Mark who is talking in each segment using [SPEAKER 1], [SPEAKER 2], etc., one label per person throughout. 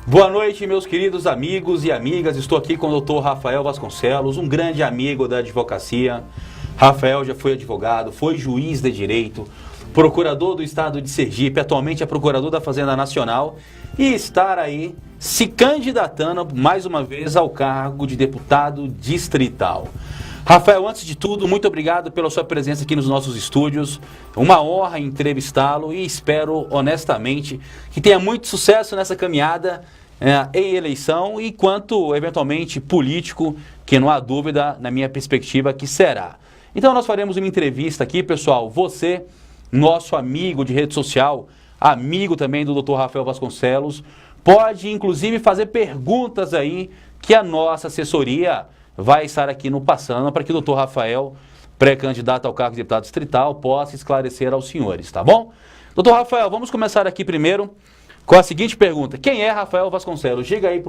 [SPEAKER 1] Boa noite, meus queridos amigos e amigas. Estou aqui com o Dr. Rafael Vasconcelos, um grande amigo da advocacia. Rafael já foi advogado, foi juiz de direito, procurador do estado de Sergipe, atualmente é procurador da Fazenda Nacional e está aí se candidatando mais uma vez ao cargo de deputado distrital. Rafael, antes de tudo, muito obrigado pela sua presença aqui nos nossos estúdios. Uma honra entrevistá-lo e espero, honestamente, que tenha muito sucesso nessa caminhada em eleição e quanto, eventualmente, político, que não há dúvida, na minha perspectiva, que será. Então, nós faremos uma entrevista aqui, pessoal. Você, nosso amigo de rede social, amigo também do Dr. Rafael Vasconcelos, pode, inclusive, fazer perguntas aí que a nossa assessoria vai estar aqui no passando para que o Dr. Rafael, pré-candidato ao cargo de deputado distrital, possa esclarecer aos senhores, tá bom? Dr. Rafael, vamos começar aqui primeiro com a seguinte pergunta. Quem é Rafael Vasconcelos? Diga aí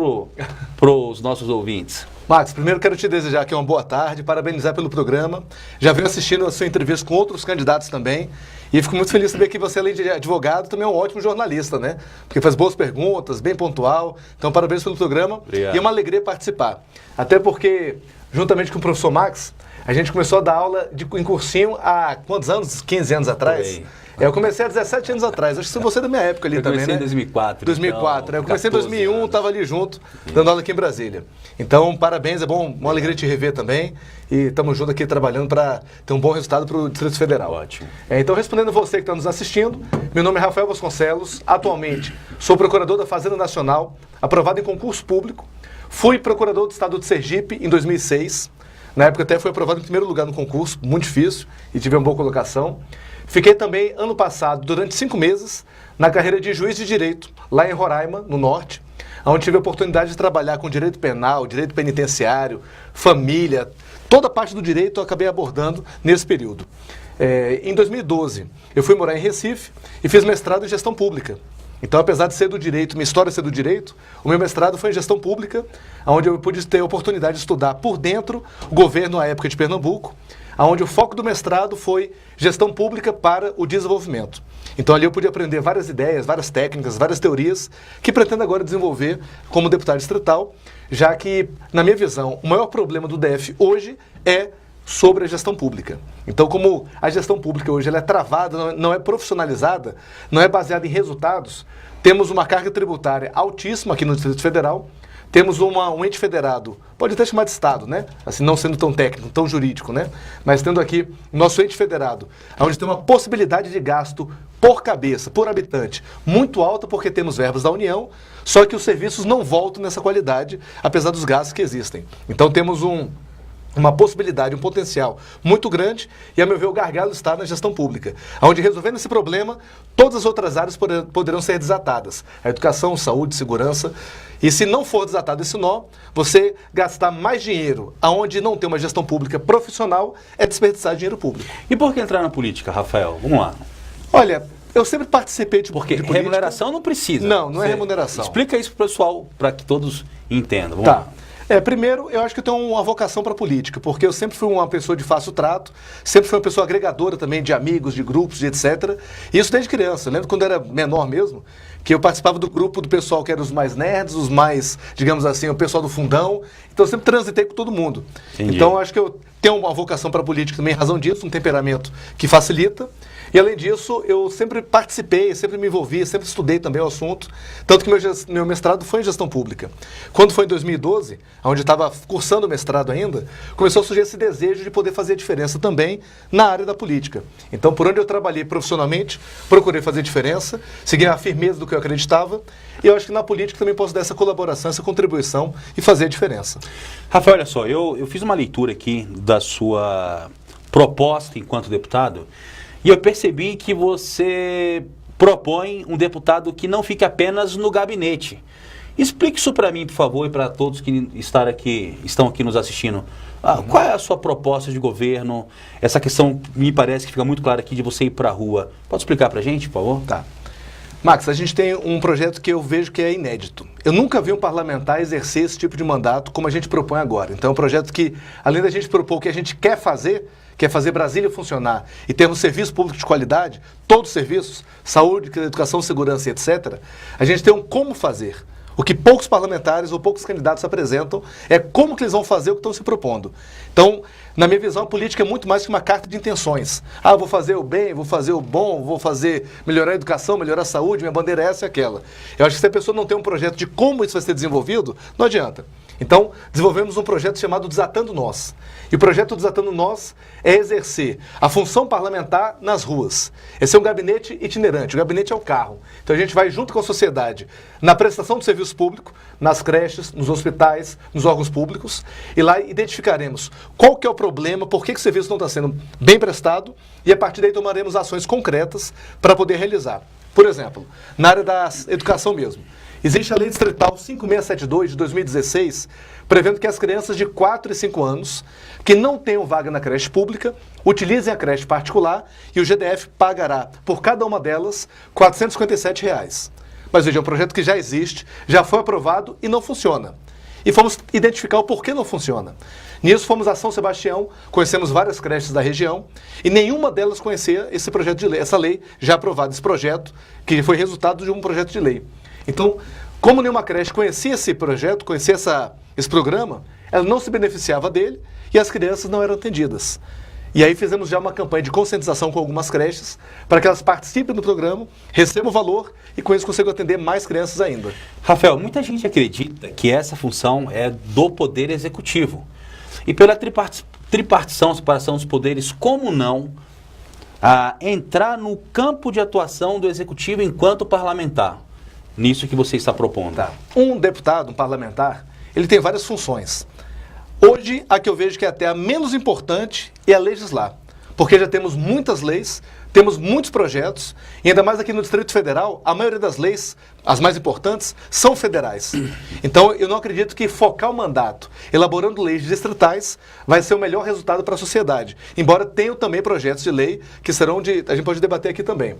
[SPEAKER 1] para os nossos ouvintes.
[SPEAKER 2] Max, primeiro quero te desejar aqui uma boa tarde, parabenizar pelo programa. Já venho assistindo a sua entrevista com outros candidatos também. E fico muito feliz de saber que você, além de advogado, também é um ótimo jornalista, né? Porque faz boas perguntas, bem pontual. Então, parabéns pelo programa.
[SPEAKER 1] Obrigado.
[SPEAKER 2] E é uma alegria participar. Até porque, juntamente com o professor Max, a gente começou a dar aula em cursinho há quantos anos? 15 anos atrás? Eu comecei há 17 anos atrás. Acho que você é da minha época ali
[SPEAKER 1] eu
[SPEAKER 2] também, né?
[SPEAKER 1] Eu comecei em 2004.
[SPEAKER 2] 2004.
[SPEAKER 1] Então,
[SPEAKER 2] eu comecei em 2001, estava ali junto, dando aula aqui em Brasília. Então, parabéns, é bom, uma alegria te rever também. E estamos juntos aqui trabalhando para ter um bom resultado para o Distrito Federal.
[SPEAKER 1] Ótimo.
[SPEAKER 2] Então, respondendo você que está nos assistindo, meu nome é Rafael Vasconcelos, atualmente sou procurador da Fazenda Nacional, aprovado em concurso público. Fui procurador do estado de Sergipe em 2006. Na época até fui aprovado em primeiro lugar no concurso, muito difícil, e tive uma boa colocação. Fiquei também, ano passado, durante 5 meses, na carreira de juiz de direito, lá em Roraima, no norte, onde tive a oportunidade de trabalhar com direito penal, direito penitenciário, família, toda a parte do direito eu acabei abordando nesse período. Em 2012, eu fui morar em Recife e fiz mestrado em gestão pública. Então, apesar de ser do direito, minha história ser do direito, o meu mestrado foi em gestão pública, onde eu pude ter a oportunidade de estudar por dentro o governo, à época de Pernambuco, onde o foco do mestrado foi gestão pública para o desenvolvimento. Então ali eu pude aprender várias ideias, várias técnicas, várias teorias que pretendo agora desenvolver como deputado distrital, já que, na minha visão, o maior problema do DF hoje é sobre a gestão pública. Então, como a gestão pública hoje ela é travada, não é profissionalizada, não é baseada em resultados, temos uma carga tributária altíssima aqui no Distrito Federal. Temos um ente federado, pode até chamar de Estado, né? Assim, não sendo tão técnico, tão jurídico, né? Mas tendo aqui nosso ente federado, onde tem uma possibilidade de gasto por cabeça, por habitante, muito alta, porque temos verbas da União, só que os serviços não voltam nessa qualidade, apesar dos gastos que existem. Então temos uma possibilidade, um potencial muito grande e, a meu ver, o gargalo está na gestão pública, onde, resolvendo esse problema, todas as outras áreas poderão ser desatadas. A educação, saúde, segurança. E se não for desatado esse nó, você gastar mais dinheiro aonde não tem uma gestão pública profissional é desperdiçar dinheiro público.
[SPEAKER 1] E por que entrar na política, Rafael? Vamos lá.
[SPEAKER 2] Olha, eu sempre participei de
[SPEAKER 1] Porque
[SPEAKER 2] política.
[SPEAKER 1] Remuneração não precisa.
[SPEAKER 2] Não é remuneração.
[SPEAKER 1] Explica isso para o pessoal, para que todos entendam. Vamos lá.
[SPEAKER 2] Primeiro, eu acho que eu tenho uma vocação para a política, porque eu sempre fui uma pessoa de fácil trato, sempre fui uma pessoa agregadora também de amigos, de grupos, de etc. E isso desde criança. Eu lembro quando eu era menor mesmo, que eu participava do grupo do pessoal que eram os mais nerds, os mais, digamos assim, o pessoal do fundão. Então eu sempre transitei com todo mundo.
[SPEAKER 1] Entendi.
[SPEAKER 2] Então eu acho que eu tenho uma vocação para a política também, em razão disso, um temperamento que facilita. E, além disso, eu sempre participei, sempre me envolvi, sempre estudei também o assunto, tanto que meu mestrado foi em gestão pública. Quando foi em 2012, onde eu estava cursando o mestrado ainda, começou a surgir esse desejo de poder fazer a diferença também na área da política. Então, por onde eu trabalhei profissionalmente, procurei fazer diferença, seguir a firmeza do que eu acreditava, e eu acho que na política também posso dar essa colaboração, essa contribuição e fazer a diferença.
[SPEAKER 1] Rafael, olha só, eu fiz uma leitura aqui da sua proposta enquanto deputado, e eu percebi que você propõe um deputado que não fique apenas no gabinete. Explique isso para mim, por favor, e para todos que estão aqui nos assistindo. Qual é a sua proposta de governo? Essa questão me parece que fica muito clara aqui de você ir para a rua. Pode explicar para a gente, por favor?
[SPEAKER 2] Tá. Max, a gente tem um projeto que eu vejo que é inédito. Eu nunca vi um parlamentar exercer esse tipo de mandato como a gente propõe agora. Então é um projeto que, além da gente propor o que a gente quer fazer Brasília funcionar e ter um serviço público de qualidade, todos os serviços, saúde, educação, segurança e etc., a gente tem um como fazer. O que poucos parlamentares ou poucos candidatos apresentam é como que eles vão fazer o que estão se propondo. Então, na minha visão, a política é muito mais que uma carta de intenções. Ah, vou fazer o bem, vou fazer o bom, vou fazer melhorar a educação, melhorar a saúde, minha bandeira é essa e aquela. Eu acho que se a pessoa não tem um projeto de como isso vai ser desenvolvido, não adianta. Então, desenvolvemos um projeto chamado Desatando Nós. E o projeto Desatando Nós é exercer a função parlamentar nas ruas. Esse é um gabinete itinerante, o gabinete é o carro. Então a gente vai junto com a sociedade na prestação do serviço público, nas creches, nos hospitais, nos órgãos públicos, e lá identificaremos qual que é o problema, por que o serviço não está sendo bem prestado, e a partir daí tomaremos ações concretas para poder realizar. Por exemplo, na área da educação mesmo. Existe a Lei Distrital 5672 de 2016, prevendo que as crianças de 4 e 5 anos que não tenham vaga na creche pública utilizem a creche particular e o GDF pagará por cada uma delas R$ 457. Mas veja, é um projeto que já existe, já foi aprovado e não funciona. E fomos identificar o porquê não funciona. Nisso fomos a São Sebastião, conhecemos várias creches da região e nenhuma delas conhecia esse projeto de lei, essa lei já aprovada, esse projeto que foi resultado de um projeto de lei. Então, como nenhuma creche conhecia esse projeto, conhecia esse programa, ela não se beneficiava dele e as crianças não eram atendidas. E aí fizemos já uma campanha de conscientização com algumas creches para que elas participem do programa, recebam o valor e com isso consigam atender mais crianças ainda.
[SPEAKER 1] Rafael, muita gente acredita que essa função é do Poder Executivo. E pela tripartição, separação dos poderes, como não entrar no campo de atuação do Executivo enquanto parlamentar? Nisso que você está propondo.
[SPEAKER 2] Tá. Um deputado, um parlamentar, ele tem várias funções. Hoje, a que eu vejo que é até a menos importante é a legislar. Porque já temos muitas leis, temos muitos projetos, e ainda mais aqui no Distrito Federal, a maioria das leis, as mais importantes, são federais. Então, eu não acredito que focar o mandato elaborando leis distritais vai ser o melhor resultado para a sociedade. Embora tenham também projetos de lei que serão a gente pode debater aqui também.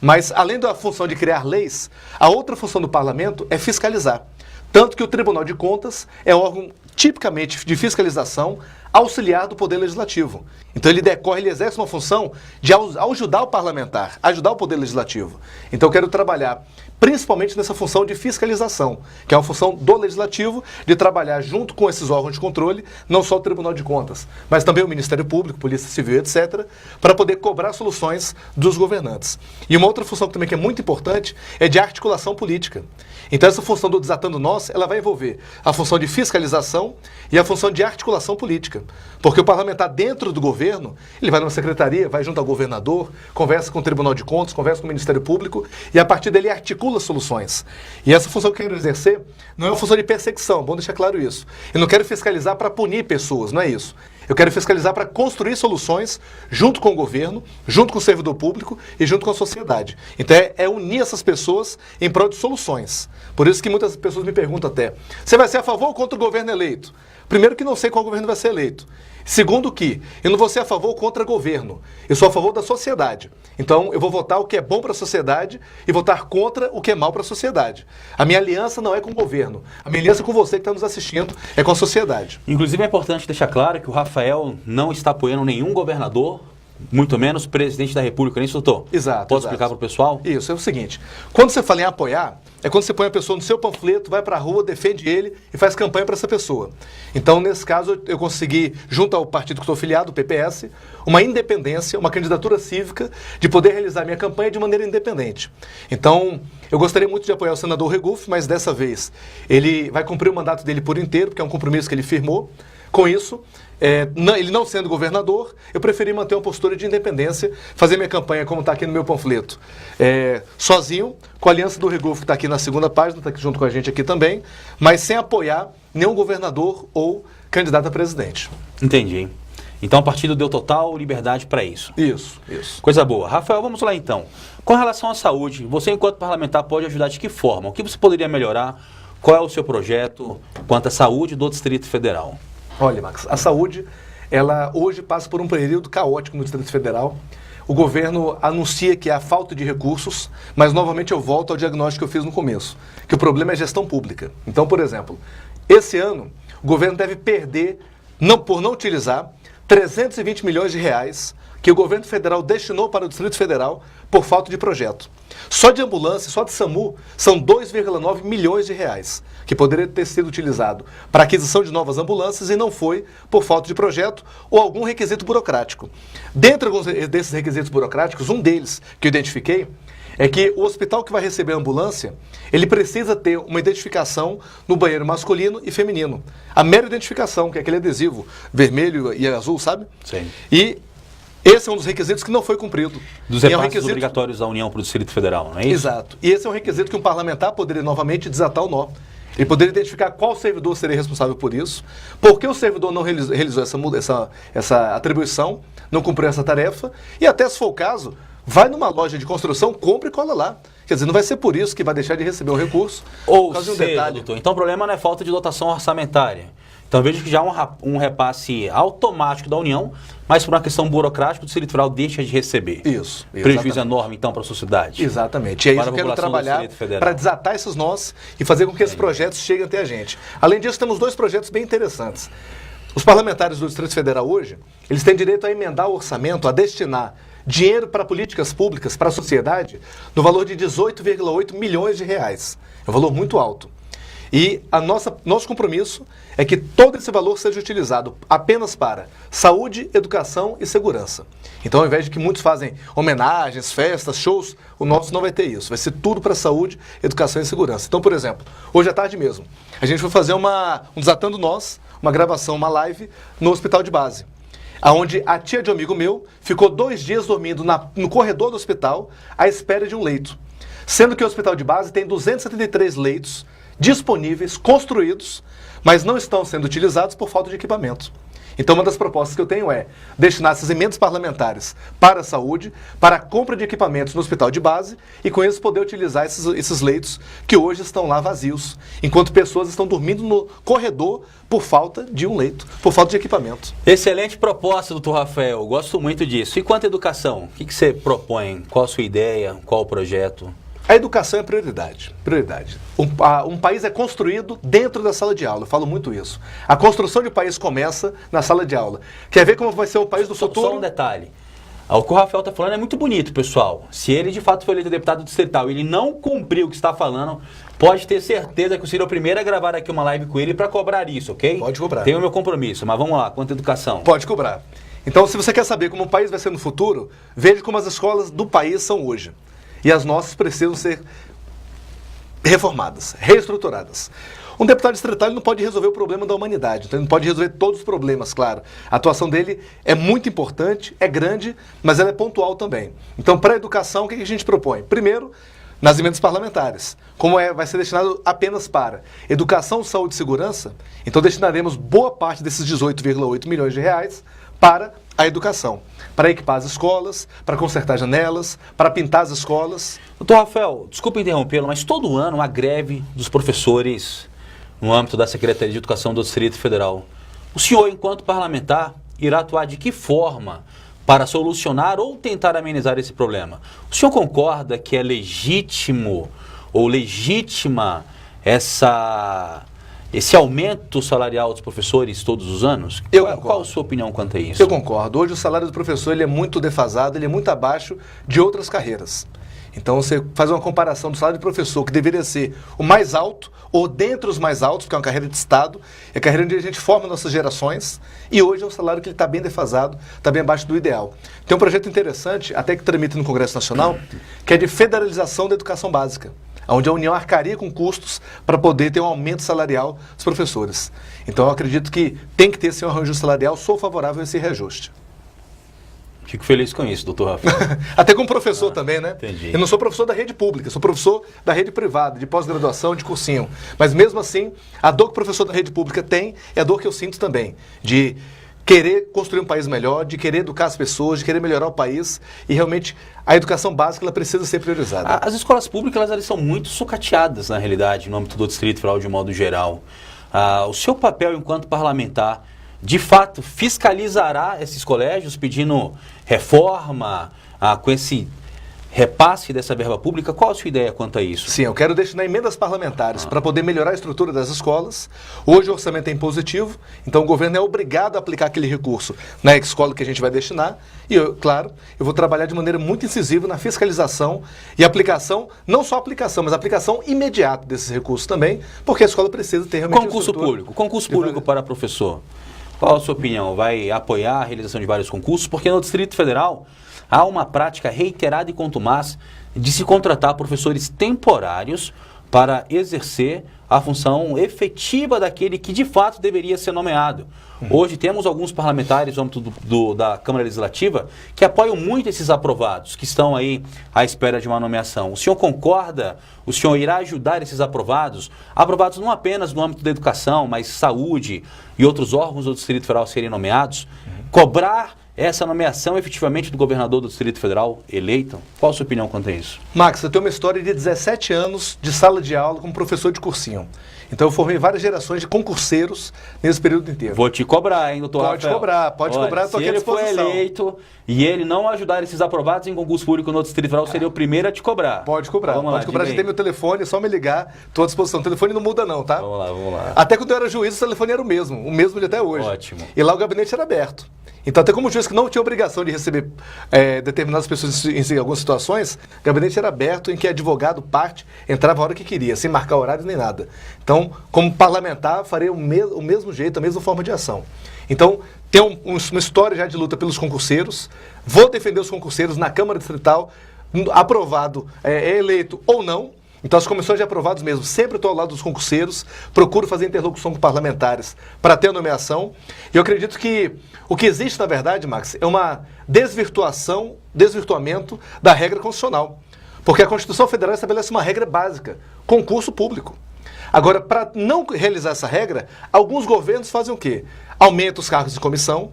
[SPEAKER 2] Mas, além da função de criar leis, a outra função do parlamento é fiscalizar. Tanto que o Tribunal de Contas é um órgão tipicamente de fiscalização auxiliar do Poder Legislativo. Então ele exerce uma função de ajudar o parlamentar, ajudar o Poder Legislativo. Então eu quero trabalhar principalmente nessa função de fiscalização, que é uma função do Legislativo, de trabalhar junto com esses órgãos de controle, não só o Tribunal de Contas, mas também o Ministério Público, Polícia Civil, etc., para poder cobrar soluções dos governantes. E uma outra função também que é muito importante é de articulação política. Então essa função do Desatando Nós, ela vai envolver a função de fiscalização e a função de articulação política. Porque o parlamentar dentro do governo, ele vai numa secretaria, vai junto ao governador, conversa com o Tribunal de Contas, conversa com o Ministério Público e a partir dele articula soluções. E essa função que eu quero exercer não é uma função de perseguição, bom deixar claro isso. Eu não quero fiscalizar para punir pessoas, não é isso. Eu quero fiscalizar para construir soluções junto com o governo, junto com o servidor público e junto com a sociedade. Então é unir essas pessoas em prol de soluções. Por isso que muitas pessoas me perguntam até, você vai ser a favor ou contra o governo eleito? Primeiro que não sei qual governo vai ser eleito. Segundo que eu não vou ser a favor ou contra governo. Eu sou a favor da sociedade. Então eu vou votar o que é bom para a sociedade e votar contra o que é mal para a sociedade. A minha aliança não é com o governo. A minha aliança com você que está nos assistindo é com a sociedade.
[SPEAKER 1] Inclusive é importante deixar claro que o Rafael não está apoiando nenhum governador, muito menos presidente da República, não é isso, doutor?
[SPEAKER 2] Exato.
[SPEAKER 1] Pode explicar para o pessoal?
[SPEAKER 2] Isso, é o seguinte. Quando você fala em apoiar, é quando você põe a pessoa no seu panfleto, vai para a rua, defende ele e faz campanha para essa pessoa. Então, nesse caso, eu consegui, junto ao partido que estou afiliado, o PPS, uma independência, uma candidatura cívica de poder realizar minha campanha de maneira independente. Então, eu gostaria muito de apoiar o senador Regufe, mas dessa vez ele vai cumprir o mandato dele por inteiro, porque é um compromisso que ele firmou. Com isso, ele não sendo governador, eu preferi manter uma postura de independência, fazer minha campanha, como está aqui no meu panfleto, sozinho, com a aliança do Regufe, que está aqui na segunda página, está aqui junto com a gente aqui também, mas sem apoiar nenhum governador ou candidato a presidente.
[SPEAKER 1] Entendi. Então o partido deu total liberdade para isso.
[SPEAKER 2] Isso.
[SPEAKER 1] Coisa boa. Rafael, vamos lá então. Com relação à saúde, você enquanto parlamentar pode ajudar de que forma? O que você poderia melhorar? Qual é o seu projeto quanto à saúde do Distrito Federal?
[SPEAKER 2] Olha, Max, a saúde, ela hoje passa por um período caótico no Distrito Federal. O governo anuncia que há falta de recursos, mas novamente eu volto ao diagnóstico que eu fiz no começo, que o problema é gestão pública. Então, por exemplo, esse ano o governo deve perder, por não utilizar, 320 milhões de reais que o governo federal destinou para o Distrito Federal por falta de projeto. Só de ambulância, só de SAMU, são 2,9 milhões de reais, que poderia ter sido utilizado para aquisição de novas ambulâncias e não foi por falta de projeto ou algum requisito burocrático. Dentre alguns desses requisitos burocráticos, um deles que eu identifiquei é que o hospital que vai receber a ambulância, ele precisa ter uma identificação no banheiro masculino e feminino. A mera identificação, que é aquele adesivo vermelho e azul, sabe?
[SPEAKER 1] Sim.
[SPEAKER 2] E esse é um dos requisitos que não foi cumprido.
[SPEAKER 1] Dos
[SPEAKER 2] E
[SPEAKER 1] repasses obrigatórios da União para o Distrito Federal, não é isso?
[SPEAKER 2] Exato. E esse é um requisito que um parlamentar poderia novamente desatar o nó. Ele poderia identificar qual servidor seria responsável por isso, por que o servidor não realizou essa atribuição, não cumpriu essa tarefa, e até se for o caso, vai numa loja de construção, compra e cola lá. Quer dizer, não vai ser por isso que vai deixar de receber o recurso.
[SPEAKER 1] Ou seja, doutor, então o problema não é falta de dotação orçamentária. Então vejo que já há um repasse automático da União, mas por uma questão burocrática, o Distrito Federal deixa de receber.
[SPEAKER 2] Isso.
[SPEAKER 1] Prejuízo enorme, então, para a sociedade.
[SPEAKER 2] Exatamente. E é isso que eu quero trabalhar para desatar esses nós e fazer com que esses projetos cheguem até a gente. Além disso, temos dois projetos bem interessantes. Os parlamentares do Distrito Federal hoje, eles têm direito a emendar o orçamento, a destinar dinheiro para políticas públicas, para a sociedade, no valor de 18,8 milhões de reais. É um valor muito alto. E nosso compromisso é que todo esse valor seja utilizado apenas para saúde, educação e segurança. Então, ao invés de que muitos fazem homenagens, festas, shows, o nosso não vai ter isso. Vai ser tudo para saúde, educação e segurança. Então, por exemplo, hoje à tarde mesmo, a gente foi fazer um Desatando Nós, uma gravação, uma live no hospital de base, onde a tia de um amigo meu ficou 2 dias dormindo no corredor do hospital à espera de um leito. Sendo que o hospital de base tem 273 leitos disponíveis, construídos, mas não estão sendo utilizados por falta de equipamento. Então, uma das propostas que eu tenho é destinar essas emendas parlamentares para a saúde, para a compra de equipamentos no hospital de base e, com isso, poder utilizar esses leitos que hoje estão lá vazios, enquanto pessoas estão dormindo no corredor por falta de um leito, por falta de equipamento.
[SPEAKER 1] Excelente proposta, doutor Rafael. Gosto muito disso. E quanto à educação? O que você propõe? Qual a sua ideia? Qual o projeto?
[SPEAKER 2] A educação é prioridade. Um país é construído dentro da sala de aula. Eu falo muito isso. A construção de um país começa na sala de aula. Quer ver como vai ser o país do futuro?
[SPEAKER 1] Só um detalhe. O que o Rafael está falando é muito bonito, pessoal. Se ele de fato foi eleito deputado distrital e ele não cumpriu o que está falando, pode ter certeza que eu seria o primeiro a gravar aqui uma live com ele para cobrar isso, ok?
[SPEAKER 2] Pode cobrar.
[SPEAKER 1] Tenho o meu compromisso, mas vamos lá, quanto à educação?
[SPEAKER 2] Pode cobrar. Então, se você quer saber como o país vai ser no futuro, veja como as escolas do país são hoje. E as nossas precisam ser reformadas, reestruturadas. Um deputado distrital ele não pode resolver o problema da humanidade, então ele não pode resolver todos os problemas, claro. A atuação dele é muito importante, é grande, mas ela é pontual também. Então, para a educação, o que a gente propõe? Primeiro, nas emendas parlamentares, vai ser destinado apenas para educação, saúde e segurança, então destinaremos boa parte desses 18,8 milhões de reais para a educação, para equipar as escolas, para consertar janelas, para pintar as escolas.
[SPEAKER 1] Doutor Rafael, desculpa interrompê-lo, mas todo ano há greve dos professores no âmbito da Secretaria de Educação do Distrito Federal. O senhor, enquanto parlamentar, irá atuar de que forma para solucionar ou tentar amenizar esse problema? O senhor concorda que é legítimo ou legítima esse aumento salarial dos professores todos os anos? Qual a sua opinião quanto a isso?
[SPEAKER 2] Eu concordo. Hoje o salário do professor ele é muito defasado, ele é muito abaixo de outras carreiras. Então você faz uma comparação do salário de professor, que deveria ser o mais alto, ou dentre os mais altos, porque é uma carreira de Estado, é a carreira onde a gente forma nossas gerações, e hoje é um salário que ele está bem defasado, está bem abaixo do ideal. Tem um projeto interessante, até que tramita no Congresso Nacional, que é de federalização da educação básica, onde a União arcaria com custos para poder ter um aumento salarial dos professores. Então eu acredito que tem que ter esse arranjo salarial, sou favorável a esse reajuste.
[SPEAKER 1] Fico feliz com isso, doutor Rafael.
[SPEAKER 2] Até como professor também, né?
[SPEAKER 1] Entendi.
[SPEAKER 2] Eu não sou professor da rede pública, sou professor da rede privada, de pós-graduação, de cursinho. Mas mesmo assim, a dor que o professor da rede pública tem é a dor que eu sinto também, de querer construir um país melhor, de querer educar as pessoas, de querer melhorar o país. E realmente a educação básica ela precisa ser priorizada.
[SPEAKER 1] As escolas públicas elas são muito sucateadas, na realidade, no âmbito do Distrito Federal de um modo geral. O seu papel enquanto parlamentar, de fato, fiscalizará esses colégios pedindo reforma, com esse repasse dessa verba pública. Qual a sua ideia quanto a isso?
[SPEAKER 2] Sim, eu quero destinar emendas parlamentares para poder melhorar a estrutura das escolas. Hoje o orçamento é impositivo, então o governo é obrigado a aplicar aquele recurso na escola que a gente vai destinar. E, claro, eu vou trabalhar de maneira muito incisiva na fiscalização e aplicação, não só aplicação, mas aplicação imediata desses recursos também, porque a escola precisa ter realmente
[SPEAKER 1] Concurso público para professor. Qual a sua opinião? Vai apoiar a realização de vários concursos? Porque no Distrito Federal há uma prática reiterada e contumaz de se contratar professores temporários para exercer a função efetiva daquele que de fato deveria ser nomeado. Hoje temos alguns parlamentares no âmbito da Câmara Legislativa que apoiam muito esses aprovados, que estão aí à espera de uma nomeação. O senhor concorda? O senhor irá ajudar esses aprovados? Aprovados não apenas no âmbito da educação, mas saúde e outros órgãos do Distrito Federal serem nomeados? Cobrar essa nomeação efetivamente do governador do Distrito Federal eleito? Qual a sua opinião quanto a isso?
[SPEAKER 2] Max, eu tenho uma história de 17 anos de sala de aula como professor de cursinho. Então eu formei várias gerações de concurseiros nesse período inteiro.
[SPEAKER 1] Vou te cobrar, hein, doutor Rafael?
[SPEAKER 2] Pode cobrar, estou aqui à disposição.
[SPEAKER 1] Se ele for eleito e ele não ajudar esses aprovados em concurso público no Distrito Federal, seria o primeiro a te cobrar.
[SPEAKER 2] Pode cobrar, já tem meu telefone, é só me ligar, estou à disposição. O telefone não muda não, tá?
[SPEAKER 1] Vamos lá.
[SPEAKER 2] Até quando eu era juiz, o telefone era o mesmo de até hoje.
[SPEAKER 1] Ótimo.
[SPEAKER 2] E lá o gabinete era aberto. Então, até como juiz que não tinha obrigação de receber determinadas pessoas em algumas situações, o gabinete era aberto em que advogado, parte, entrava a hora que queria, sem marcar horário nem nada. Então, como parlamentar, farei o mesmo jeito, a mesma forma de ação. Então, tem uma história já de luta pelos concurseiros, vou defender os concurseiros na Câmara Distrital, aprovado, eleito ou não. Então, as comissões de aprovados mesmo, sempre estou ao lado dos concurseiros, procuro fazer interlocução com parlamentares para ter a nomeação. E eu acredito que o que existe, na verdade, Max, é uma desvirtuamento da regra constitucional. Porque a Constituição Federal estabelece uma regra básica, concurso público. Agora, para não realizar essa regra, alguns governos fazem o quê? Aumentam os cargos de comissão,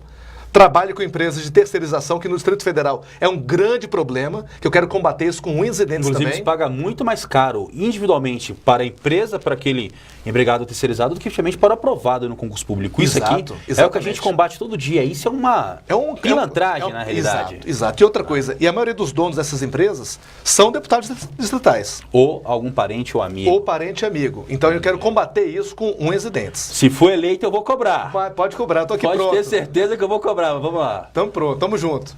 [SPEAKER 2] trabalho com empresas de terceirização, que no Distrito Federal é um grande problema, que eu quero combater isso com unhas e dentes também.
[SPEAKER 1] Inclusive, se paga muito mais caro individualmente para a empresa, para aquele empregado terceirizado, do que efetivamente para o aprovado no concurso público. Isso aqui é o que a gente combate todo dia. Isso é uma pilantragem, na realidade.
[SPEAKER 2] Exato. E outra coisa, e a maioria dos donos dessas empresas são deputados distritais.
[SPEAKER 1] Ou algum parente ou amigo.
[SPEAKER 2] Ou parente e amigo. Então eu quero combater isso com unhas e dentes.
[SPEAKER 1] Se for eleito, eu vou cobrar.
[SPEAKER 2] Pode cobrar, estou aqui pronto.
[SPEAKER 1] Pode ter certeza que eu vou cobrar. Vamos lá.
[SPEAKER 2] Estamos pronto, estamos juntos.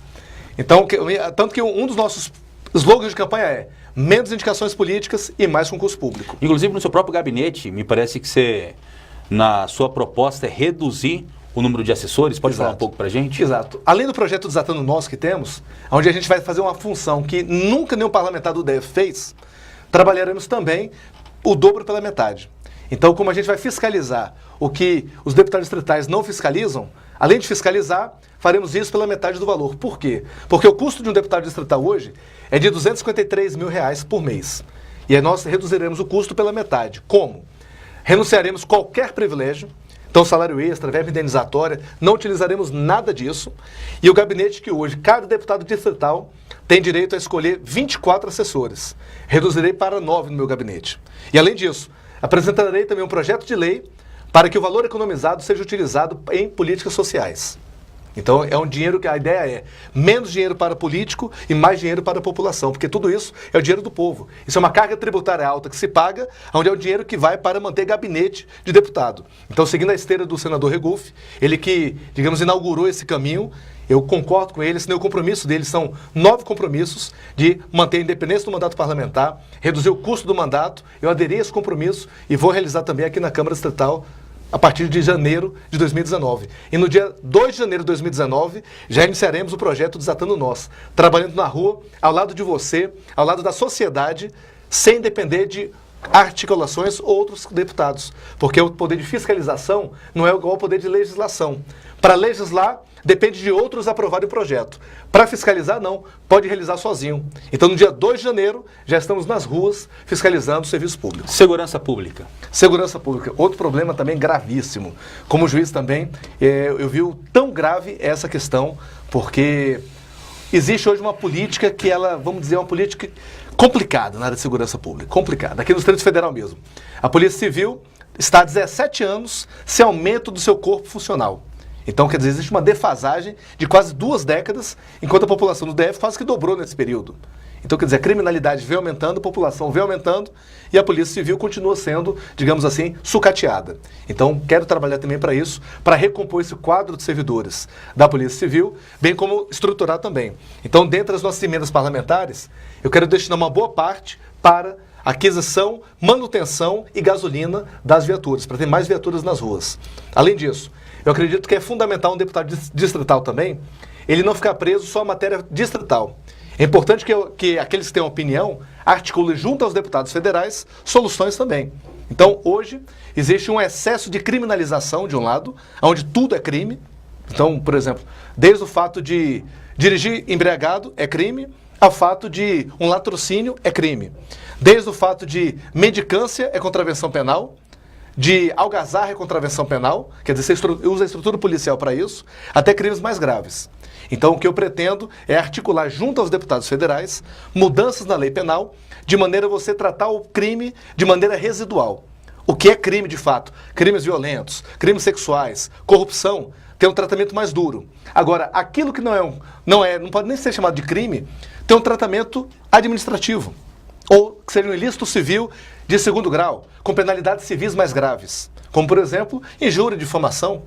[SPEAKER 2] Então, tanto que um dos nossos slogans de campanha é menos indicações políticas e mais concurso público.
[SPEAKER 1] Inclusive, no seu próprio gabinete, me parece que você, na sua proposta, é reduzir o número de assessores. Pode falar um pouco para a gente?
[SPEAKER 2] Exato. Além do projeto Desatando Nós que temos, onde a gente vai fazer uma função que nunca nenhum parlamentar do DF fez, trabalharemos também o dobro pela metade. Então, como a gente vai fiscalizar o que os deputados distritais não fiscalizam, além de fiscalizar, faremos isso pela metade do valor. Por quê? Porque o custo de um deputado distrital hoje é de R$253 mil por mês. E aí nós reduziremos o custo pela metade. Como? Renunciaremos qualquer privilégio, então salário extra, verba indenizatória, não utilizaremos nada disso. E o gabinete que hoje, cada deputado distrital tem direito a escolher 24 assessores. Reduzirei para 9 no meu gabinete. E além disso, apresentarei também um projeto de lei para que o valor economizado seja utilizado em políticas sociais. Então, é um dinheiro que a ideia é menos dinheiro para político e mais dinheiro para a população, porque tudo isso é o dinheiro do povo. Isso é uma carga tributária alta que se paga, onde é o dinheiro que vai para manter gabinete de deputado. Então, seguindo a esteira do senador Regufe, ele que, digamos, inaugurou esse caminho, eu concordo com ele, o compromisso dele são 9 compromissos de manter a independência do mandato parlamentar, reduzir o custo do mandato. Eu aderi a esse compromisso e vou realizar também aqui na Câmara Distrital a partir de janeiro de 2019. E no dia 2 de janeiro de 2019, já iniciaremos o projeto Desatando Nós, trabalhando na rua, ao lado de você, ao lado da sociedade, sem depender de articulações ou outros deputados. Porque o poder de fiscalização não é igual ao poder de legislação. Para legislar, depende de outros aprovarem o projeto. Para fiscalizar, não. Pode realizar sozinho. Então, no dia 2 de janeiro, já estamos nas ruas fiscalizando o serviço público.
[SPEAKER 1] Segurança pública.
[SPEAKER 2] Segurança pública. Outro problema também gravíssimo. Como juiz também, eu vi o tão grave essa questão, porque existe hoje uma política que ela, vamos dizer, é uma política complicada na área de segurança pública. Complicada. Aqui no Distrito Federal mesmo. A Polícia Civil está há 17 anos sem aumento do seu corpo funcional. Então, quer dizer, existe uma defasagem de quase 2 décadas, enquanto a população do DF quase que dobrou nesse período. Então, quer dizer, a criminalidade vem aumentando, a população vem aumentando e a Polícia Civil continua sendo, digamos assim, sucateada. Então, quero trabalhar também para isso, para recompor esse quadro de servidores da Polícia Civil, bem como estruturar também. Então, dentre as nossas emendas parlamentares, eu quero destinar uma boa parte para aquisição, manutenção e gasolina das viaturas, para ter mais viaturas nas ruas. Além disso, eu acredito que é fundamental um deputado distrital também, ele não ficar preso só à matéria distrital. É importante que aqueles que têm opinião articulem junto aos deputados federais soluções também. Então, hoje, existe um excesso de criminalização, de um lado, onde tudo é crime. Então, por exemplo, desde o fato de dirigir embriagado é crime, ao fato de um latrocínio é crime. Desde o fato de mendicância é contravenção penal, de algazarra é contravenção penal, quer dizer, você usa a estrutura policial para isso, até crimes mais graves. Então, o que eu pretendo é articular junto aos deputados federais mudanças na lei penal, de maneira a você tratar o crime de maneira residual. O que é crime de fato? Crimes violentos, crimes sexuais, corrupção, tem um tratamento mais duro. Agora, aquilo que não pode nem ser chamado de crime, tem um tratamento administrativo. Ou que seja um ilícito civil de segundo grau, com penalidades civis mais graves. Como, por exemplo, injúria e difamação,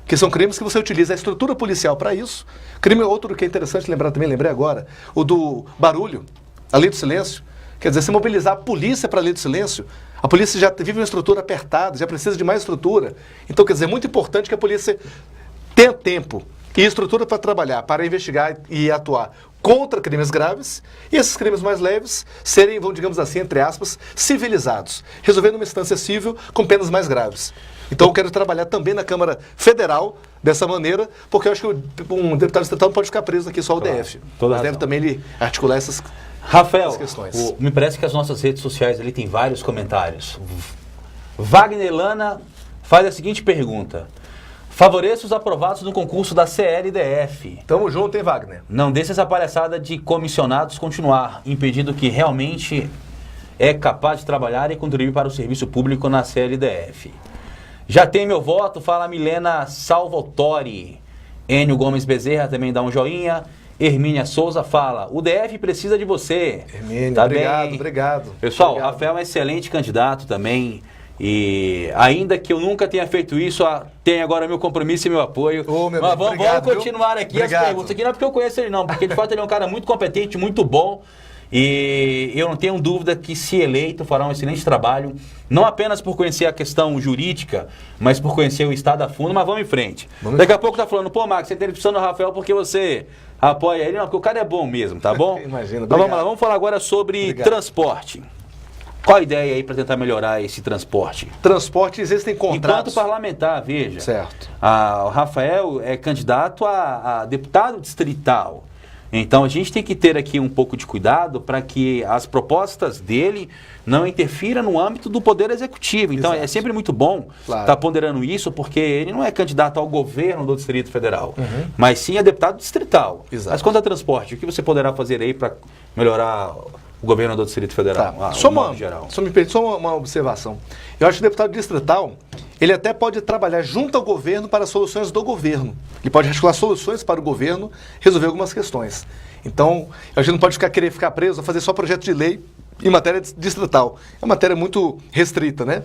[SPEAKER 2] que são crimes que você utiliza a estrutura policial para isso. Crime outro que é interessante lembrar também, lembrei agora, o do barulho, a lei do silêncio. Quer dizer, se mobilizar a polícia para a lei do silêncio, a polícia já vive uma estrutura apertada, já precisa de mais estrutura. Então, quer dizer, é muito importante que a polícia tenha tempo e estrutura para trabalhar, para investigar e atuar contra crimes graves, e esses crimes mais leves serem, digamos assim, entre aspas, civilizados, resolvendo uma instância civil com penas mais graves. Então eu quero trabalhar também na Câmara Federal dessa maneira, porque eu acho que um deputado estadual não pode ficar preso aqui só ao DF. Mas deve também ele articular essas questões.
[SPEAKER 1] Me parece que as nossas redes sociais ali tem vários comentários. Wagner Lana faz a seguinte pergunta: favoreça os aprovados no concurso da CLDF.
[SPEAKER 2] Tamo junto, hein, Wagner?
[SPEAKER 1] Não deixe essa palhaçada de comissionados continuar, impedindo que realmente é capaz de trabalhar e contribuir para o serviço público na CLDF. Já tem meu voto, fala Milena Salvatore. Enio Gomes Bezerra também dá um joinha. Hermínia Souza fala: o DF precisa de você.
[SPEAKER 2] Hermínia, tá obrigado, bem? Obrigado.
[SPEAKER 1] Pessoal,
[SPEAKER 2] obrigado.
[SPEAKER 1] Rafael é um excelente candidato também. E ainda que eu nunca tenha feito isso, tem agora meu compromisso e meu apoio. Mas vamos continuar aqui as perguntas. Aqui não é porque eu conheço ele não, porque de fato ele é um cara muito competente, muito bom. E eu não tenho dúvida que, se eleito, fará um excelente trabalho, não apenas por conhecer a questão jurídica, mas por conhecer o Estado a fundo. Mas vamos em frente. Daqui a pouco tá falando: pô, Max, você tem opção no Rafael porque você apoia ele. Não, porque o cara é bom mesmo, tá bom?
[SPEAKER 2] Imagina.
[SPEAKER 1] Então vamos lá, vamos falar agora sobre transporte. Qual a ideia aí para tentar melhorar esse transporte?
[SPEAKER 2] Transporte, existem contratos.
[SPEAKER 1] Enquanto parlamentar, veja.
[SPEAKER 2] Certo.
[SPEAKER 1] O Rafael é candidato a deputado distrital. Então a gente tem que ter aqui um pouco de cuidado para que as propostas dele não interfiram no âmbito do Poder Executivo. Então é sempre muito bom estar ponderando isso, porque ele não é candidato ao governo do Distrito Federal, mas sim a deputado distrital.
[SPEAKER 2] Exato.
[SPEAKER 1] Mas quanto a transporte, o que você poderá fazer aí para melhorar o governo do Distrito Federal?
[SPEAKER 2] Só uma observação. Eu acho que o deputado distrital, ele até pode trabalhar junto ao governo para soluções do governo. Ele pode articular soluções para o governo resolver algumas questões. Então, a gente não pode querer ficar preso a fazer só projeto de lei em matéria distrital. É uma matéria muito restrita, né?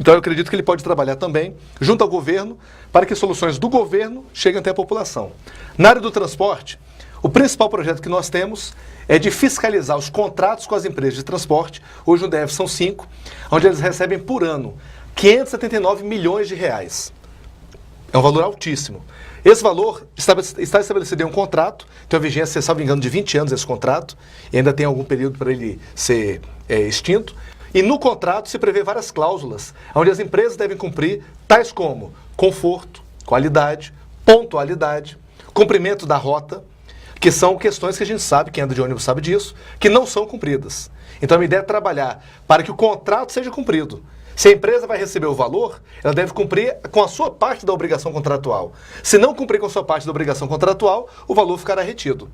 [SPEAKER 2] Então, eu acredito que ele pode trabalhar também junto ao governo para que soluções do governo cheguem até a população. Na área do transporte, o principal projeto que nós temos é de fiscalizar os contratos com as empresas de transporte. Hoje no DF são 5, onde eles recebem por ano 579 milhões de reais. É um valor altíssimo. Esse valor está estabelecido em um contrato, tem uma vigência, se não me engano, de 20 anos esse contrato, e ainda tem algum período para ele ser extinto. E no contrato se prevê várias cláusulas, onde as empresas devem cumprir, tais como conforto, qualidade, pontualidade, cumprimento da rota, que são questões que a gente sabe, quem anda de ônibus sabe disso, que não são cumpridas. Então a minha ideia é trabalhar para que o contrato seja cumprido. Se a empresa vai receber o valor, ela deve cumprir com a sua parte da obrigação contratual. Se não cumprir com a sua parte da obrigação contratual, o valor ficará retido.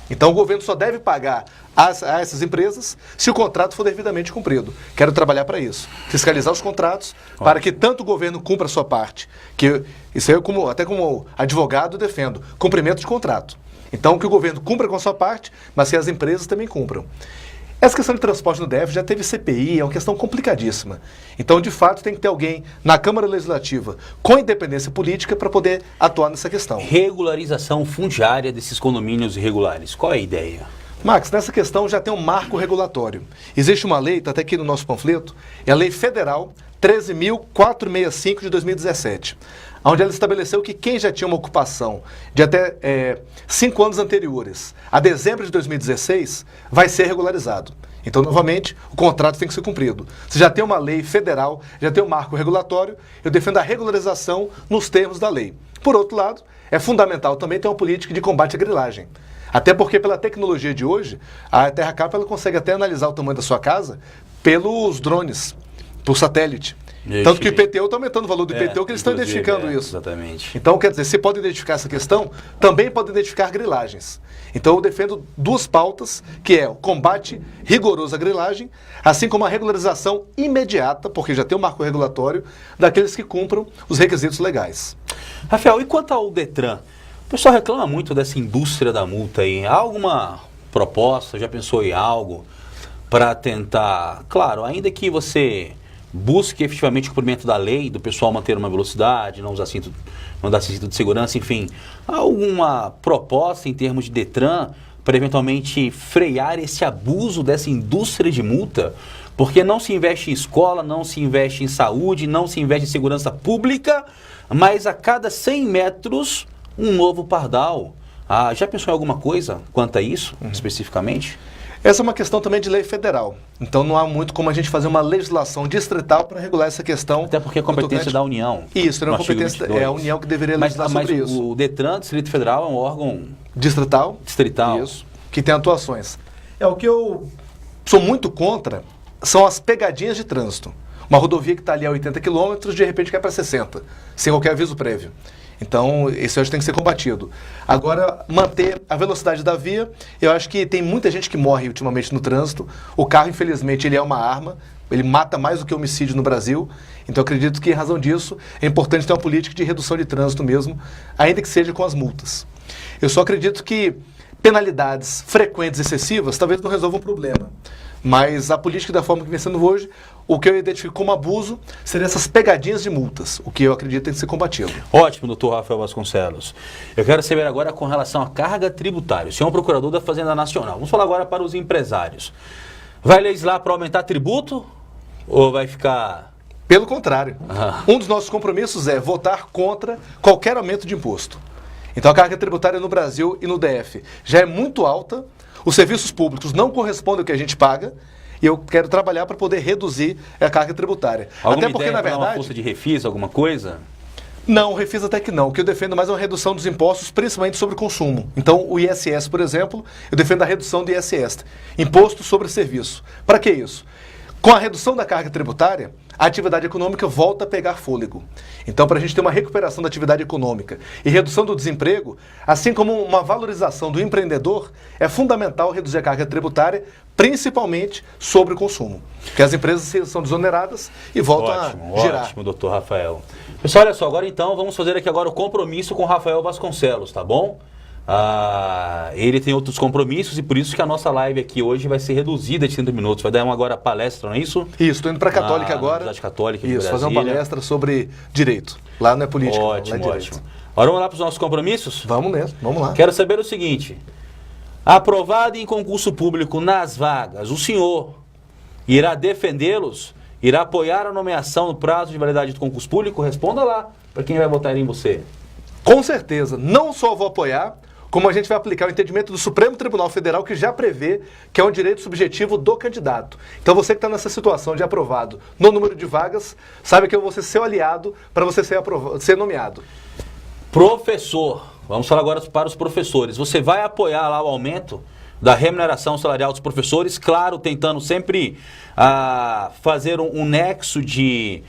[SPEAKER 2] Então o governo só deve pagar a essas empresas se o contrato for devidamente cumprido. Quero trabalhar para isso. Fiscalizar os contratos para que tanto o governo cumpra a sua parte, que isso eu até como advogado defendo, cumprimento de contrato. Então, que o governo cumpra com a sua parte, mas que as empresas também cumpram. Essa questão de transporte no DF já teve CPI, é uma questão complicadíssima. Então, de fato, tem que ter alguém na Câmara Legislativa com independência política para poder atuar nessa questão.
[SPEAKER 1] Regularização fundiária desses condomínios irregulares. Qual é a ideia?
[SPEAKER 2] Max, nessa questão já tem um marco regulatório. Existe uma lei, está até aqui no nosso panfleto, é a Lei Federal 13.465 de 2017, onde ela estabeleceu que quem já tinha uma ocupação de até 5 anos anteriores a dezembro de 2016 vai ser regularizado. Então, novamente, o contrato tem que ser cumprido. Se já tem uma lei federal, já tem um marco regulatório, eu defendo a regularização nos termos da lei. Por outro lado, é fundamental também ter uma política de combate à grilagem. Até porque, pela tecnologia de hoje, a Terracap ela consegue até analisar o tamanho da sua casa pelos drones, por satélite. Tanto que o IPTU está aumentando o valor do IPTU, que eles estão identificando isso.
[SPEAKER 1] Exatamente.
[SPEAKER 2] Então, quer dizer, se pode identificar essa questão, também pode identificar grilagens. Então, eu defendo 2 pautas, que é o combate rigoroso à grilagem, assim como a regularização imediata, porque já tem um marco regulatório, daqueles que cumpram os requisitos legais.
[SPEAKER 1] Rafael, e quanto ao Detran? O pessoal reclama muito dessa indústria da multa aí. Há alguma proposta, já pensou em algo para tentar, claro, ainda que você busque efetivamente o cumprimento da lei, do pessoal manter uma velocidade, não usar cinto, não dar cinto de segurança, enfim, há alguma proposta em termos de Detran para eventualmente frear esse abuso dessa indústria de multa? Porque não se investe em escola, não se investe em saúde, não se investe em segurança pública, mas a cada 100 metros um novo pardal. Já pensou em alguma coisa quanto a isso, especificamente?
[SPEAKER 2] Essa é uma questão também de lei federal. Então não há muito como a gente fazer uma legislação distrital para regular essa questão.
[SPEAKER 1] Até porque é competência da União.
[SPEAKER 2] Isso, é uma competência, é a União que deveria legislar sobre isso.
[SPEAKER 1] Mas o Detran, Distrito Federal, é um órgão
[SPEAKER 2] distrital.
[SPEAKER 1] Isso.
[SPEAKER 2] Que tem atuações. O que eu sou muito contra são as pegadinhas de trânsito. Uma rodovia que está ali a 80 km, de repente cai para 60, sem qualquer aviso prévio. Então, isso eu acho que tem que ser combatido. Agora, manter a velocidade da via, eu acho que tem muita gente que morre ultimamente no trânsito. O carro, infelizmente, ele é uma arma, ele mata mais do que homicídio no Brasil. Então, eu acredito que, em razão disso, é importante ter uma política de redução de trânsito mesmo, ainda que seja com as multas. Eu só acredito que penalidades frequentes e excessivas talvez não resolvam o problema. Mas a política da forma que vem sendo hoje, o que eu identifico como abuso seriam essas pegadinhas de multas, o que eu acredito tem que ser combatido.
[SPEAKER 1] Ótimo, doutor Rafael Vasconcelos. Eu quero saber agora com relação à carga tributária. O senhor é um procurador da Fazenda Nacional. Vamos falar agora para os empresários. Vai legislar para aumentar tributo ou vai ficar...
[SPEAKER 2] Pelo contrário. Um dos nossos compromissos é votar contra qualquer aumento de imposto. Então a carga tributária no Brasil e no DF já é muito alta. Os serviços públicos não correspondem ao que a gente paga e eu quero trabalhar para poder reduzir a carga tributária.
[SPEAKER 1] Até porque, na verdade, uma força de refis, alguma coisa?
[SPEAKER 2] Não, refis até que não. O que eu defendo mais é uma redução dos impostos, principalmente sobre o consumo. Então, o ISS, por exemplo, eu defendo a redução do ISS, imposto sobre serviço. Para que isso? Com a redução da carga tributária, a atividade econômica volta a pegar fôlego. Então, para a gente ter uma recuperação da atividade econômica e redução do desemprego, assim como uma valorização do empreendedor, é fundamental reduzir a carga tributária, principalmente sobre o consumo. Porque as empresas são desoneradas e voltam a girar.
[SPEAKER 1] Ótimo, doutor Rafael. Pessoal, olha só, agora então, vamos fazer aqui agora o compromisso com o Rafael Vasconcelos, tá bom? Ele tem outros compromissos e por isso que a nossa live aqui hoje vai ser reduzida de 30 minutos. Vai dar uma agora palestra, não é isso?
[SPEAKER 2] Isso, estou indo para a Católica agora.
[SPEAKER 1] Universidade Católica de
[SPEAKER 2] Isso,
[SPEAKER 1] Brasília.
[SPEAKER 2] fazer uma palestra sobre direito. Lá não é política,
[SPEAKER 1] ótimo,
[SPEAKER 2] lá é direito.
[SPEAKER 1] Ótimo. Agora vamos lá para os nossos compromissos?
[SPEAKER 2] Vamos mesmo, vamos lá.
[SPEAKER 1] Quero saber o seguinte. Aprovado em concurso público nas vagas, o senhor irá defendê-los? Irá apoiar a nomeação no prazo de validade do concurso público? Responda lá, para quem vai votar em você.
[SPEAKER 2] Com certeza, não só vou apoiar, como a gente vai aplicar o entendimento do Supremo Tribunal Federal, que já prevê que é um direito subjetivo do candidato. Então você que está nessa situação de aprovado no número de vagas, sabe que eu vou ser seu aliado para você ser nomeado.
[SPEAKER 1] Professor, vamos falar agora para os professores. Você vai apoiar lá o aumento da remuneração salarial dos professores, claro, tentando sempre fazer um nexo de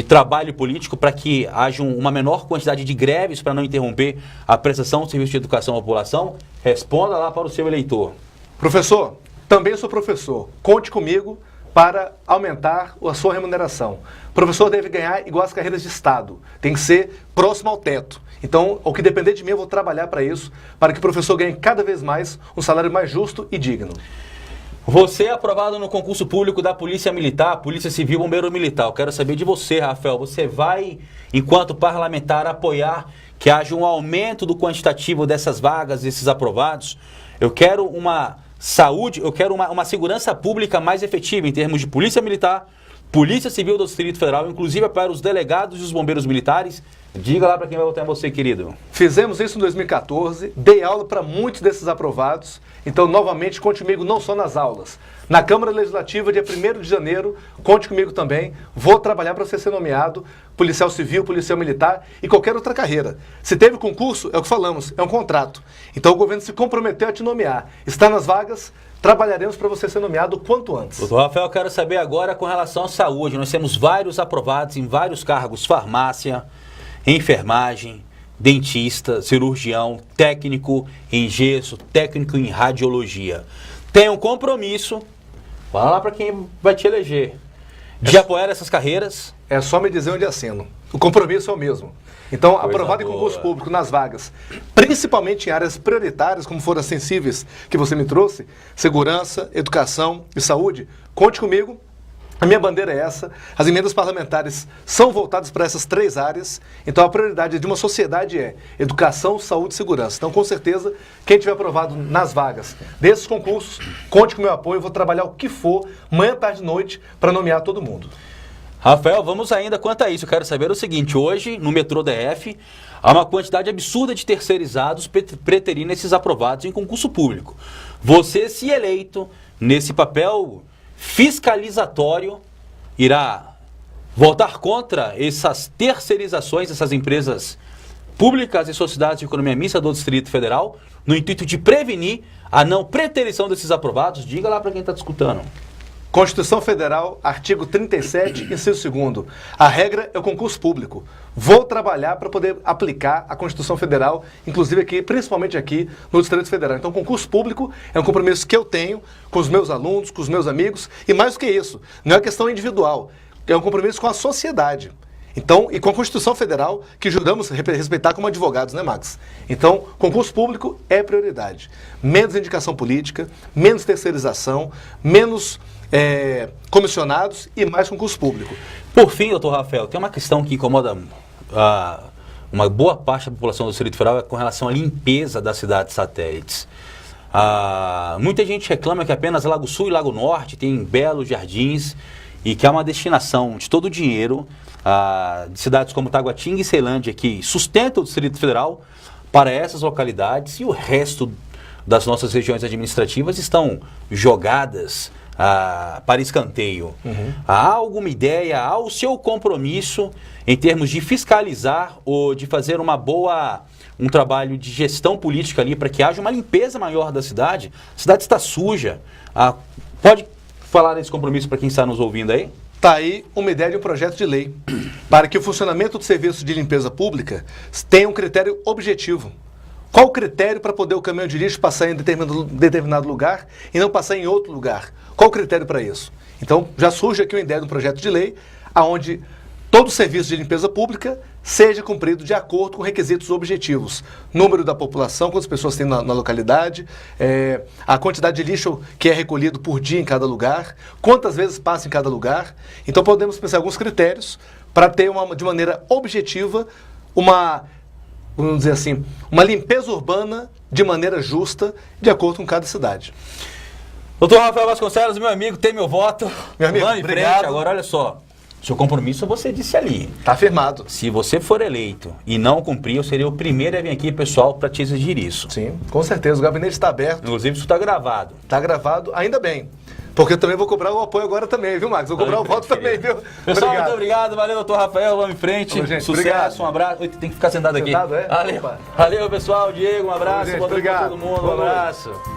[SPEAKER 1] trabalho político para que haja uma menor quantidade de greves para não interromper a prestação do serviço de educação à população? Responda lá para o seu eleitor.
[SPEAKER 2] Professor, também sou professor. Conte comigo para aumentar a sua remuneração. O professor deve ganhar igual às carreiras de Estado, tem que ser próximo ao teto. Então, o que depender de mim, eu vou trabalhar para isso, para que o professor ganhe cada vez mais um salário mais justo e digno.
[SPEAKER 1] Você é aprovado no concurso público da Polícia Militar, Polícia Civil, Bombeiro Militar. Eu quero saber de você, Rafael. Você vai, enquanto parlamentar, apoiar que haja um aumento do quantitativo dessas vagas, desses aprovados? Eu quero uma saúde, eu quero uma segurança pública mais efetiva em termos de Polícia Militar, Polícia Civil do Distrito Federal, inclusive para os delegados e os bombeiros militares. Diga lá para quem vai votar em você, querido.
[SPEAKER 2] Fizemos isso em 2014, dei aula para muitos desses aprovados, então, novamente, conte comigo não só nas aulas. Na Câmara Legislativa, dia 1º de janeiro, conte comigo também. Vou trabalhar para você ser nomeado policial civil, policial militar e qualquer outra carreira. Se teve concurso, é o que falamos, é um contrato. Então, o governo se comprometeu a te nomear. Está nas vagas, trabalharemos para você ser nomeado o quanto antes.
[SPEAKER 1] Doutor Rafael, eu quero saber agora com relação à saúde. Nós temos vários aprovados em vários cargos: farmácia, enfermagem, dentista, cirurgião, técnico em gesso, técnico em radiologia. Tem um compromisso, fala lá para quem vai te eleger, de apoiar essas carreiras.
[SPEAKER 2] É só me dizer onde assino. O compromisso é o mesmo. Então,
[SPEAKER 1] Coisa
[SPEAKER 2] aprovado em
[SPEAKER 1] boa.
[SPEAKER 2] concurso público nas vagas, principalmente em áreas prioritárias, como foram as sensíveis que você me trouxe, segurança, educação e saúde, conte comigo. A minha bandeira é essa. As emendas parlamentares são voltadas para essas 3 áreas. Então, a prioridade de uma sociedade é educação, saúde e segurança. Então, com certeza, quem tiver aprovado nas vagas desses concursos, conte com o meu apoio. Eu vou trabalhar o que for, manhã, tarde e noite, para nomear todo mundo.
[SPEAKER 1] Rafael, vamos ainda quanto a isso. Eu quero saber o seguinte: hoje, no metrô DF, há uma quantidade absurda de terceirizados preterindo esses aprovados em concurso público. Você, se eleito nesse papel fiscalizatório, irá votar contra essas terceirizações, essas empresas públicas e sociedades de economia mista do Distrito Federal, no intuito de prevenir a não preterição desses aprovados? Diga lá para quem está escutando.
[SPEAKER 2] Constituição Federal, artigo 37, inciso 2º. A regra é o concurso público. Vou trabalhar para poder aplicar a Constituição Federal, inclusive aqui, principalmente aqui no Distrito Federal. Então, concurso público é um compromisso que eu tenho com os meus alunos, com os meus amigos, e mais do que isso, não é questão individual, é um compromisso com a sociedade. Então, e com a Constituição Federal, que juramos respeitar como advogados, né, Max? Então, concurso público é prioridade. Menos indicação política, menos terceirização, menos comissionados e mais concurso público.
[SPEAKER 1] Por fim, doutor Rafael, tem uma questão que incomoda uma boa parte da população do Distrito Federal, é com relação à limpeza das cidades satélites. Muita gente reclama que apenas Lago Sul e Lago Norte têm belos jardins e que há uma destinação de todo o dinheiro de cidades como Taguatinga e Ceilândia, que sustenta o Distrito Federal, para essas localidades, e o resto das nossas regiões administrativas estão jogadas para escanteio. Há alguma ideia, há o seu compromisso em termos de fiscalizar ou de fazer um trabalho de gestão política ali para que haja uma limpeza maior da cidade? A cidade está suja. Pode falar desse compromisso para quem está nos ouvindo aí?
[SPEAKER 2] Está aí uma ideia de um projeto de lei para que o funcionamento do serviço de limpeza pública tenha um critério objetivo. Qual o critério para poder o caminhão de lixo passar em determinado lugar e não passar em outro lugar? Qual o critério para isso? Então, já surge aqui uma ideia de um projeto de lei onde todo o serviço de limpeza pública seja cumprido de acordo com requisitos objetivos. Número da população, quantas pessoas tem na localidade, a quantidade de lixo que é recolhido por dia em cada lugar, quantas vezes passa em cada lugar. Então, podemos pensar em alguns critérios para ter de maneira objetiva vamos dizer assim, uma limpeza urbana de maneira justa, de acordo com cada cidade.
[SPEAKER 1] Doutor Rafael Vasconcelos, meu amigo, tem meu voto.
[SPEAKER 2] Meu amigo,
[SPEAKER 1] vamos em frente.
[SPEAKER 2] obrigado.
[SPEAKER 1] Agora, olha só, seu compromisso você disse ali.
[SPEAKER 2] Está afirmado.
[SPEAKER 1] Se você for eleito e não cumprir, eu serei o primeiro a vir aqui, pessoal, para te exigir isso.
[SPEAKER 2] Sim, com certeza. O gabinete está aberto.
[SPEAKER 1] Inclusive, isso está gravado.
[SPEAKER 2] Está gravado, ainda bem. Porque eu também vou cobrar o apoio agora também, viu, Max? Vou cobrar o voto também, viu?
[SPEAKER 1] Pessoal, muito obrigado. Valeu, doutor Rafael. Vamos em frente.
[SPEAKER 2] Valeu, gente.
[SPEAKER 1] Sucesso,
[SPEAKER 2] Obrigado.
[SPEAKER 1] um abraço. Tem que ficar sentado aqui.
[SPEAKER 2] Sentado, é?
[SPEAKER 1] Valeu.
[SPEAKER 2] Opa.
[SPEAKER 1] Valeu, pessoal. Diego, um abraço.
[SPEAKER 2] Valeu, gente.
[SPEAKER 1] Boa noite pra
[SPEAKER 2] Obrigado.
[SPEAKER 1] todo mundo. Um
[SPEAKER 2] Boa noite.
[SPEAKER 1] abraço.